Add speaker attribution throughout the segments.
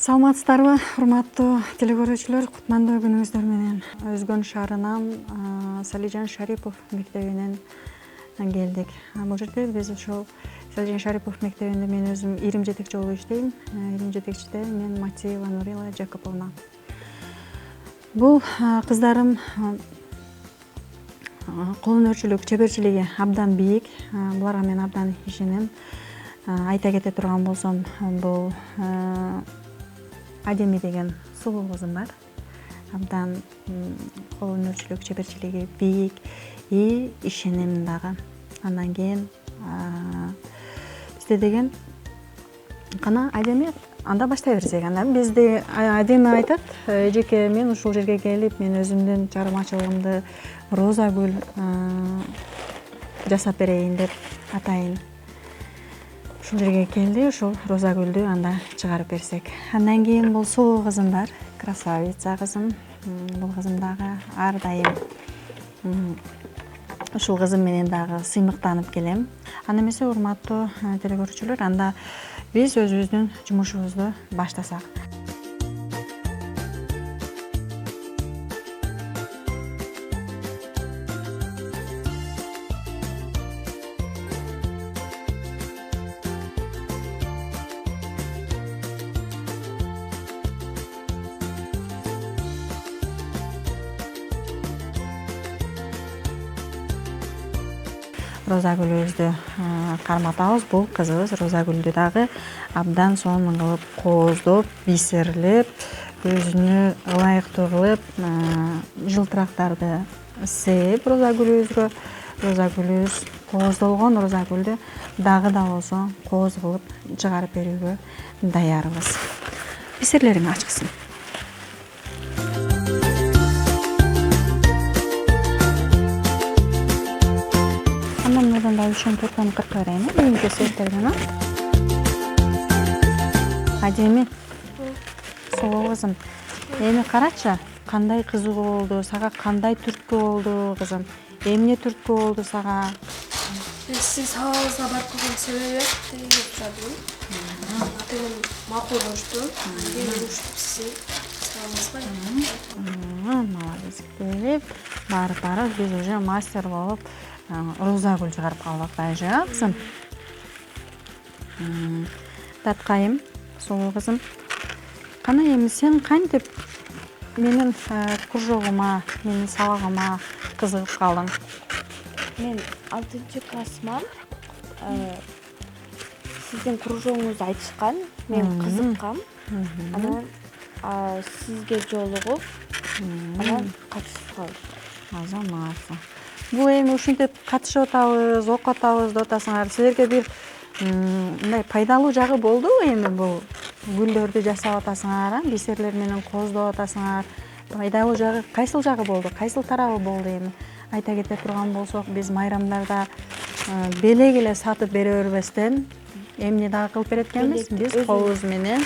Speaker 1: Саламатсыздарбы, урматтуу телекөрүүчүлөр, кутмандуу күнүңүздөр менен. Өзгөн шаарынан Салижан Шарипов мектебинен келдик. Бул жерде биз ошол Салижан Шарипов мектебинде мен өзүм ирим жетекчи болуп иштейм. Ирим жетекчиде мен Матеева Нурила Жакоповна. Бул кыздарым кол өнөрчүлүк чеберчилиги абдан бийик. Буларга мен абдан ишенем. Айта кете турган болсом, бул Адеми деген сулуу кызым бар. Абдан кол өнөрчүлүк чеберчилиги бийик и ишенем дагы. Андан кийин бизде деген кана Адеми анда баштай берсек, андан бизде Адеми айтат, эжеке мен ушул жерге келип, мен өзүмдүн чыгармачылыгымды роза гүл жасап берейин деп атайын. Ушул жерге келди, ушул роза гүлдү анда чыгарып берсек. Андан кийин бул сулуу кызым бар, красавица кызым. Бул кызым дагы ар дайым ушул кызым менен дагы сыймыктанып келем. Анда эмесе, урматтуу телекөрүүчүлөр, анда биз өзүбүздүн жумушубузду баштасак. Роза гүлүбүздү карматабыз. Бул кызыбыз роза гүлдү дагы абдан сонун кылып кооздоп, бисерлеп, өзүнө ылайыктуу кылып, жылтырактарды сээп роза гүлүбүзгө. Роза гүлүбүз кооздолгон роза гүлдү дагы да болсо кооз кылып чыгарып берүүгө даярбыз. Бисерлериң ачкысın. Мындан да ушун туртаны кыркы берейин, үйүнкө светтерден. Адеми, сулуу кызым. Эми карачы, кандай кызыгуу болду, сага кандай түрткү болду кызым? Эмне түрткү болду сага?
Speaker 2: Сиздин сабагыңызга барып калган себеби деп сурадым. Атайын макул болушту. Мен уруштуп сиздин сабагыңызга.
Speaker 1: Молодец деп, барып биз уже мастер болуп роза гүл чыгарып калдык даже, кызым. Таткайым, сулуу кызым. Кана эми сен кантип менин кружогума, менин сабагыма кызыгып калдың?
Speaker 2: Мен 6-классман. Сиздин кружогуңузду айтышкан, мен кызыккам. Анан сизге жолугуп, анан катышып калдым.
Speaker 1: Азаматсың. Бул эми ушинтип катышып атабыз, окуп атабыз деп атасыңар. Силерге бир мындай пайдалуу жагы болдубу эми бул гүлдөрдү жасап атасыңар, бисерлер менен кооздоп атасыңар? Пайдалуу жагы кайсыл жагы болду? Кайсыл тарабы болду эми? Айта кете турган болсок, биз майрамдарда белек эле сатып бере бербестен эмне дагы кылып берет экенбиз? Биз колубуз менен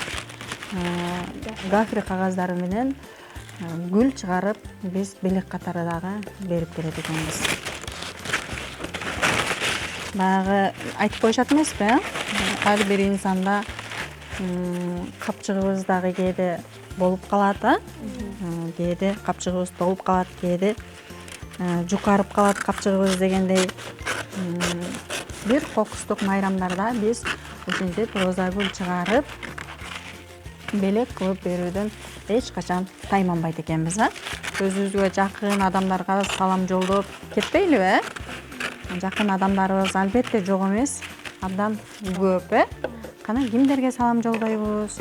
Speaker 1: гафри кагаздары менен гүл чыгарып, биз белек катары дагы берип берет экенбиз. Баягы айтып коюшат эмеспи? Ар бир инсанда капчыгыбыз дагы кээде болуп калат, кээде капчыгыбыз толуп калат, кээде жукарып калат капчыгыбыз дегендей. Бир кокустук майрамдарда биз ушинтип роза гүл чыгарып, белек кылып берүүдөн эч качан тайманбайт экенбиз, өзүбүзгө жакын адамдарга салам жолдоп кетпейлиби, Жакын адамдарыбыз албетте жок эмес, абдан көп, Кана кимдерге салам жолдойбуз?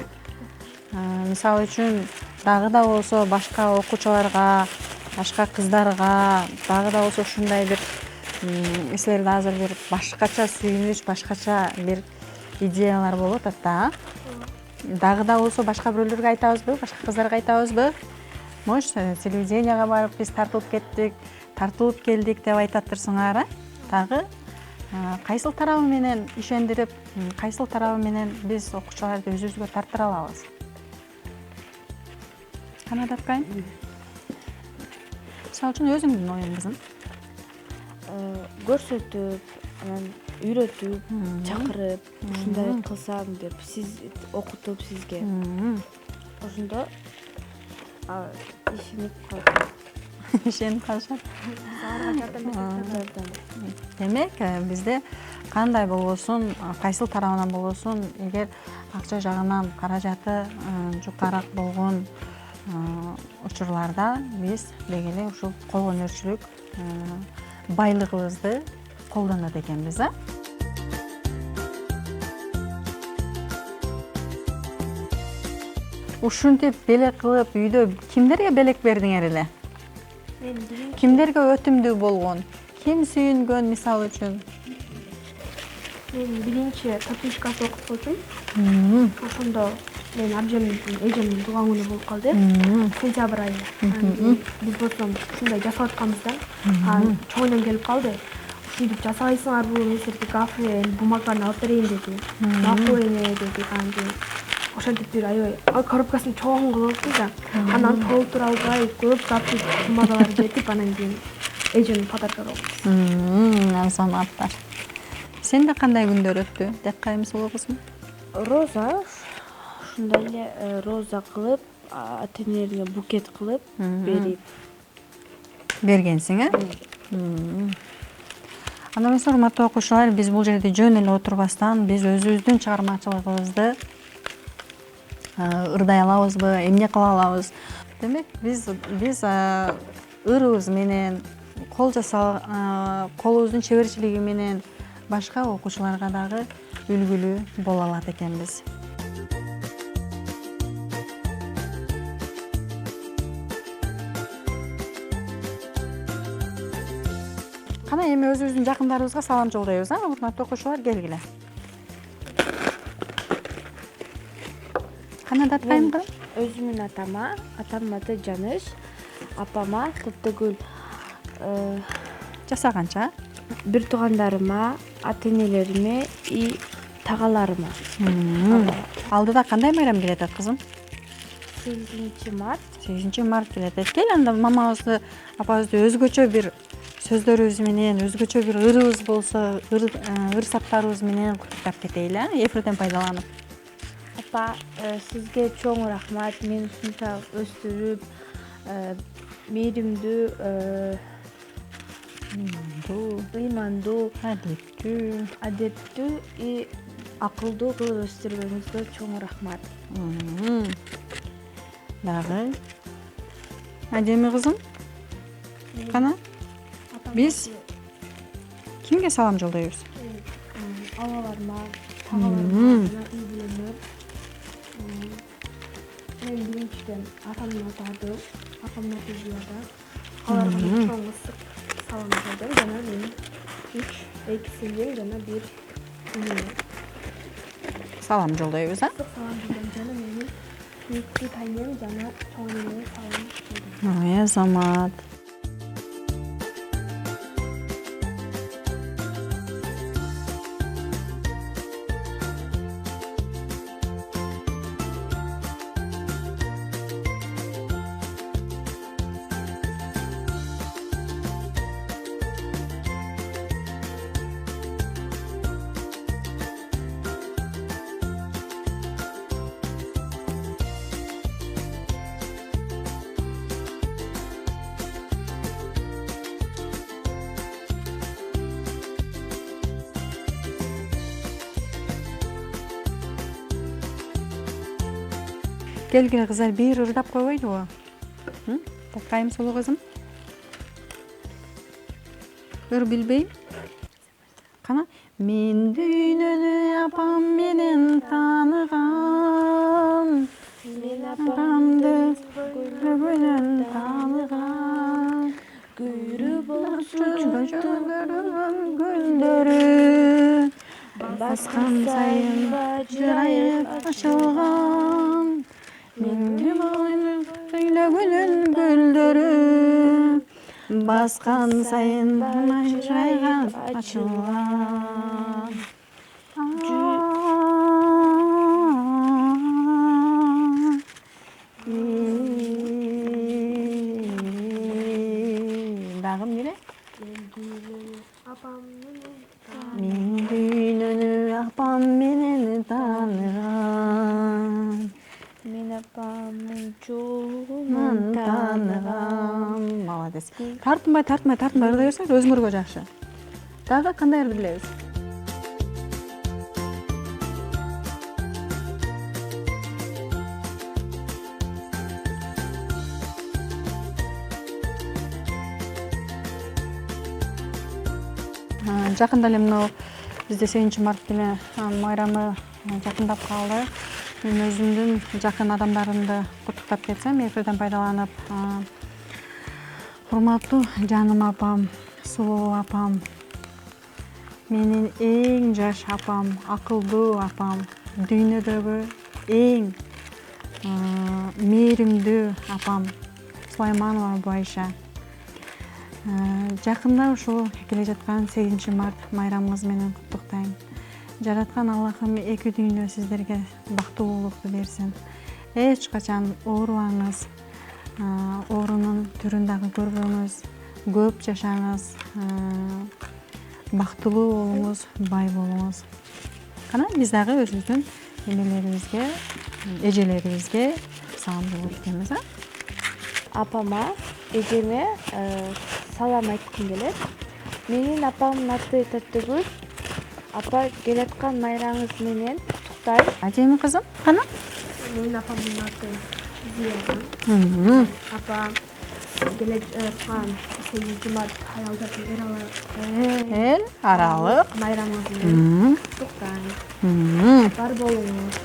Speaker 1: Мисалы үчүн, дагы да болсо башка окуучуларга, башка кыздарга, дагы да болсо ушундай бир силерде азыр бир башкача сүйүнүч, башкача бир идеялар болуп атат да. Дагы да болсо башка бирөөлөргө айтабызбы, башка кыздарга айтабызбы? Может, телевиденияга барып биз тартылып келдик деп айтаттырсыңар, Дагы кайсыл тарабы менен ишендирип, кайсыл тарабы менен биз окуучуларды өзүбүзгө тартыра алабыз? Кана таткайм? Мисалы үчүн өзүңдүн оюң кызым.
Speaker 2: Көрсөтүп, анан үйрөтүп, чакырып, ушундай кылсам деп, сиз окутуп сизге. ошондо ишенип калат.
Speaker 1: Ишенип калышат.
Speaker 2: Аларга жардам берет.
Speaker 1: Демек, бизде кандай болбосун, кайсыл тарабынан болбосун, эгер акча жагынан каражаты жукарак болгон учурларда биз деги эле ушул кол өнөрчүлүк байлыгыбызды колдонот экенбиз, а? Ушинтип белек кылып үйдө кимдерге белек бердиңер эле?
Speaker 2: Мен билем,
Speaker 1: Кимдерге өтүмдүү болгон? Ким сүйүнгөн мисалы үчүн?
Speaker 2: мен биринчи татуировкасы окутуучумун. Ошондо мен абжемдин эжемдин тууган күнү болуп калды. Сентябрь айы. Биз болсо ушундай жасап атканбызда, чоң энем келип калды. Ушинтип жасайсыңарбы, мен силерге кафе бумаганы алып берейин деди. Макул эне деди. Ошентип бир аябай коробкасын чоң кылып да, анан толтура албай көп затты бумагалар жетип, анан кийин эжем подарка алып.
Speaker 1: Азаматтар. Сенде кандай күндөр өттү? Деп кайымсыз кызым?
Speaker 2: Роза ушундай эле роза кылып, ата-энелерге букет кылып берип
Speaker 1: Бергенсиң, Анда эмес, урматтуу окуучулар, биз бул жерде жөн эле отурбастан, биз өзүбүздүн чыгармачылыгыбызды ырдай алабызбы, эмне кыла алабыз? Демек, биз ырыбыз менен, колубуздун чеберчилиги менен башка окуучуларга дагы үлгүлүү боло алат экенбиз. Кана эми өзүбүздүн жакындарыбызга салам жолдойбуз, урматтуу окуучулар, келгиле. Кана да аткайым кызым?
Speaker 2: Өзүмдүн атамдын аты Жаныш, апама Таптыгүл,
Speaker 1: Жасаганча?
Speaker 2: бир туугандарыма, ата-энелериме и тагаларыма.
Speaker 1: Алдыда кандай майрам келет кызым?
Speaker 2: 8 март.
Speaker 1: 8 март келет. Кел анда мамабызды, апабызды өзгөчө бир сөздөрүбүз менен, өзгөчө бир ырыбыз болсо, ыр саптарыбыз менен куттуктап кетейли, эфирден пайдаланып.
Speaker 2: Апа, сизге чоң рахмат. Мени ушунча өстүрүп, мээримдүү, ыймандуу, адептүү и акылдуу кылып өстүргөнүңүзгө чоң рахмат.
Speaker 1: Дагы адеми кызым? Кана? Биз кимге салам жолдойбуз?
Speaker 2: Агаларыма, тагаларыма, үй бүлөмө. Мен биринчиден атамдын аты Адыл, апамдын аты Зияда. Аларга чоң ысык салам жолдойм. Жана менин 2 сиңдим жана 1 иниме.
Speaker 1: Салам жолдойбуз,
Speaker 2: Салам жолдойм. Жана менин 2 тайнем жана чоң энеме салам жолдойм.
Speaker 1: Ой, Азамат. Келгиле кыздар, бир ырдап койбойлубу? Деп кайым сулуу кызым? Ыр билбейм. Кана, мен дүйнөнү апам менен тааныгам.
Speaker 2: Мен
Speaker 1: Апамды көңүлөн тааныгам.
Speaker 2: Гүрү болчу
Speaker 1: Гүлдөрү баскан сайын жырайып ачылган. Менди көйлөгүнүн гүлдөрү баскан сайын жырайып ачылган. Дагы эмне? Мен дүйнөнү апам менен тааныгам.
Speaker 2: Мен Апамдын жолун тааныгам.
Speaker 1: Молодец. Тартынбай ырдай берсеңиз өзүңөргө жакшы. Дагы кандайыр билебиз? Жакында эле мына бизде 8-март эле майрамы жакындап калды. Мен өзүмдүн жакын адамдарымды куттуктап кетсем, эфирден пайдаланып, урматтуу жаным апам, сулуу апам, менин эң жаш апам, акылдуу апам, дүйнөдөгү эң мээримдүү апам Сулайманова Байша. Жакында ушул келе жаткан 8-март майрамыңыз менен куттуктайм. Жараткан Аллахым эки дүйнө сиздерге бактылуулукту берсин. Эч качан оорубаңыз, оорунун түрүн дагы көрбөңүз, көп жашаңыз, бактылуу болуңуз, бай болуңуз. Кана биз дагы өзүбүздүн эмелерибизге, эжелерибизге саламдуу кетебиз,
Speaker 2: Апама, эжеме салам айткым келет. Менин апамдын аты Таптыгүл. Апа, келаткан майрамыңыз менен куттуктайм.
Speaker 1: Ажемин кызым, кана?
Speaker 2: Менин апамдын аты Зия. Апам келаткан 8-март аялдардын
Speaker 1: Эл аралык
Speaker 2: майрамыңыз менен куттуктайм. Бар болуңуз.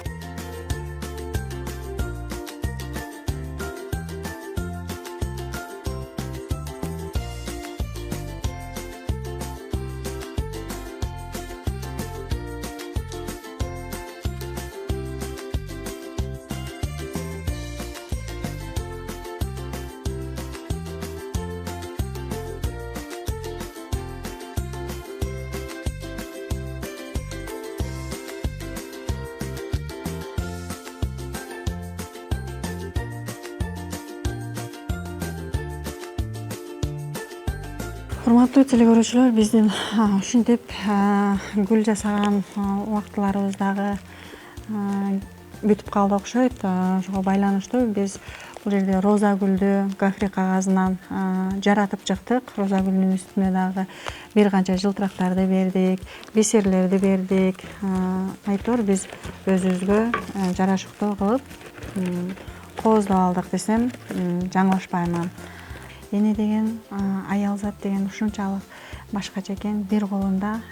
Speaker 1: Урматтуу телекөрүүчүлөр, биздин ушинтип гүл жасаган убактыларыбыз дагы бүтүп калды окшойт. Ошого байланыштуу биз бул жерде роза гүлдү гофре кагазынан жаратып чыктык. Роза гүлүнүн үстүнө дагы бир канча жылтырактарды бердик, бисерлерди бердик. Айтор биз өзүбүзгө жарашыктуу кылып кооздоп алдык десем жаңылышпаймын. Эне деген, аялзат деген ушунчалык башкача экен. Бир колунда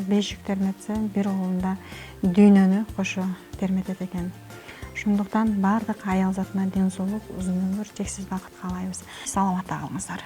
Speaker 1: бешик терметсе, бир колунда дүйнөнү кошо терметет экен. Ошондуктан баардык аялзатына ден соолук, узун өмүр, чексиз бакыт каалайбыз. Саламатта калыңыздар.